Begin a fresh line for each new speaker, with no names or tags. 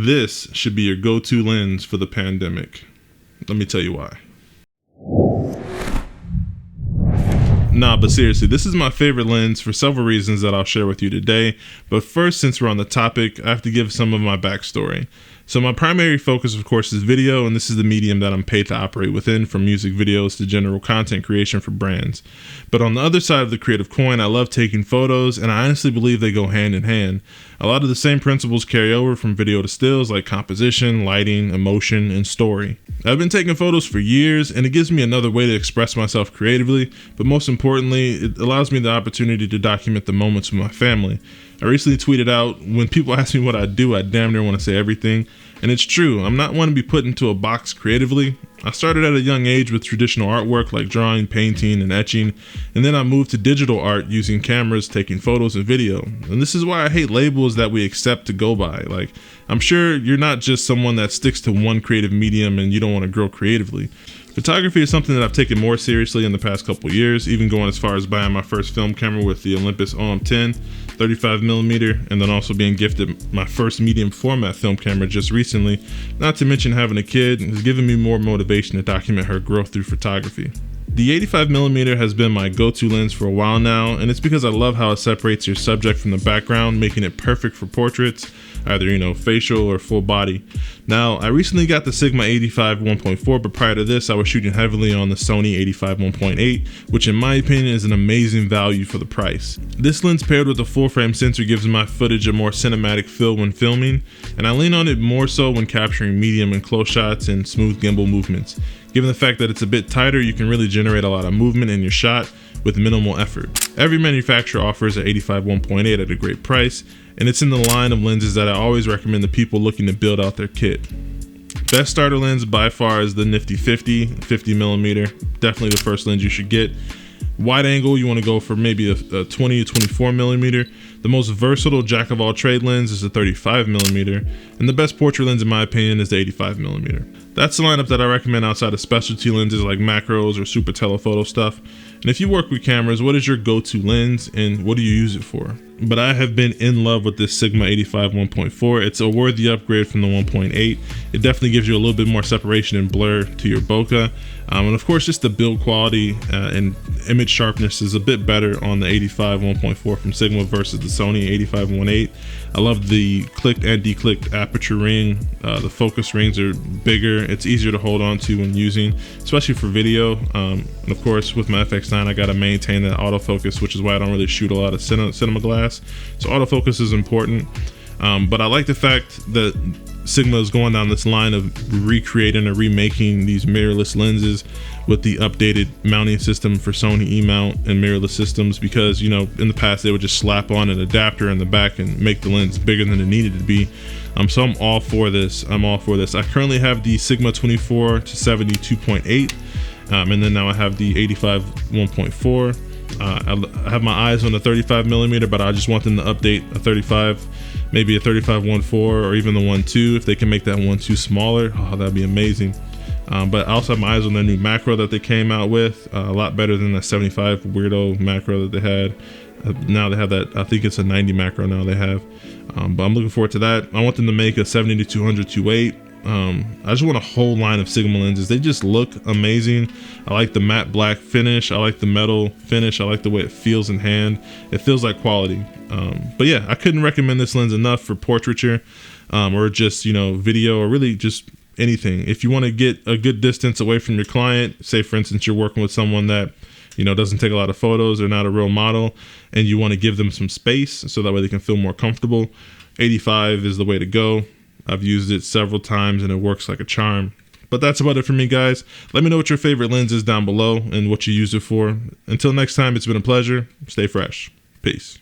This should be your go-to lens for the pandemic. Let me tell you why. Nah, but seriously, this is my favorite lens for several reasons that I'll share with you today. But first, since we're on the topic, I have to give some of my backstory. So my primary focus, of course, is video, and this is the medium that I'm paid to operate within, from music videos to general content creation for brands. But on the other side of the creative coin, I love taking photos, and I honestly believe they go hand in hand. A lot of the same principles carry over from video to stills, like composition, lighting, emotion, and story. I've been taking photos for years, and it gives me another way to express myself creatively, but most importantly, it allows me the opportunity to document the moments with my family. I recently tweeted out, when people ask me what I do, I damn near want to say everything. And it's true, I'm not one to be put into a box creatively. I started at a young age with traditional artwork like drawing, painting, and etching, and then I moved to digital art using cameras, taking photos and video. And this is why I hate labels that we accept to go by. Like, I'm sure you're not just someone that sticks to one creative medium and you don't want to grow creatively. Photography is something that I've taken more seriously in the past couple years, even going as far as buying my first film camera with the Olympus OM10, 35mm, and then also being gifted my first medium format film camera just recently. Not to mention having a kid has given me more motivation to document her growth through photography. The 85mm has been my go-to lens for a while now, and it's because I love how it separates your subject from the background, making it perfect for portraits, either, facial or full body. Now, I recently got the Sigma 85 1.4, but prior to this, I was shooting heavily on the Sony 85 1.8, which in my opinion is an amazing value for the price. This lens paired with a full frame sensor gives my footage a more cinematic feel when filming, and I lean on it more so when capturing medium and close shots and smooth gimbal movements. Given the fact that it's a bit tighter, you can really generate a lot of movement in your shot with minimal effort. Every manufacturer offers an 85 1.8 at a great price, and it's in the line of lenses that I always recommend to people looking to build out their kit. Best starter lens by far is the nifty 50mm, definitely the first lens you should get. Wide angle, you want to go for maybe a 20 to 24mm. The most versatile jack of all trade lens is the 35mm, and the best portrait lens in my opinion is the 85mm. That's the lineup that I recommend outside of specialty lenses like macros or super telephoto stuff. And if you work with cameras, what is your go-to lens and what do you use it for? But I have been in love with this Sigma 85 1.4. It's a worthy upgrade from the 1.8. It definitely gives you a little bit more separation and blur to your bokeh. And of course, just the build quality and image sharpness is a bit better on the 85 1.4 from Sigma versus the Sony 85 1.8. I love the clicked and declicked aperture ring. The focus rings are bigger. It's easier to hold on to when using, especially for video. And of course, with my FX9, I got to maintain that autofocus, which is why I don't really shoot a lot of cinema glass. So autofocus is important. But I like the fact that Sigma is going down this line of recreating or remaking these mirrorless lenses with the updated mounting system for Sony E-mount and mirrorless systems, because in the past they would just slap on an adapter in the back and make the lens bigger than it needed to be. So I'm all for this. I currently have the Sigma 24 to 70 2.8, and then now I have the 85 1.4. I have my eyes on the 35mm, but I just want them to update a 35, maybe a 35 1.4 or even the 1.2. If they can make that 1.2 smaller, that'd be amazing. But I also have my eyes on their new macro that they came out with, a lot better than the 75 weirdo macro that they had. Now they have that, I think it's a 90 macro now they have. But I'm looking forward to that. I want them to make a 70 to 200 2.8. I just want a whole line of Sigma lenses. They just look amazing. I like the matte black finish. I like the metal finish. I like the way it feels in hand. It feels like quality. But yeah, I couldn't recommend this lens enough for portraiture, or just, video, or really just anything. If you want to get a good distance away from your client, say for instance, you're working with someone that, doesn't take a lot of photos, or not a real model, and you want to give them some space so that way they can feel more comfortable, 85 is the way to go. I've used it several times and it works like a charm. But that's about it for me, guys. Let me know what your favorite lens is down below and what you use it for. Until next time, it's been a pleasure. Stay fresh. Peace.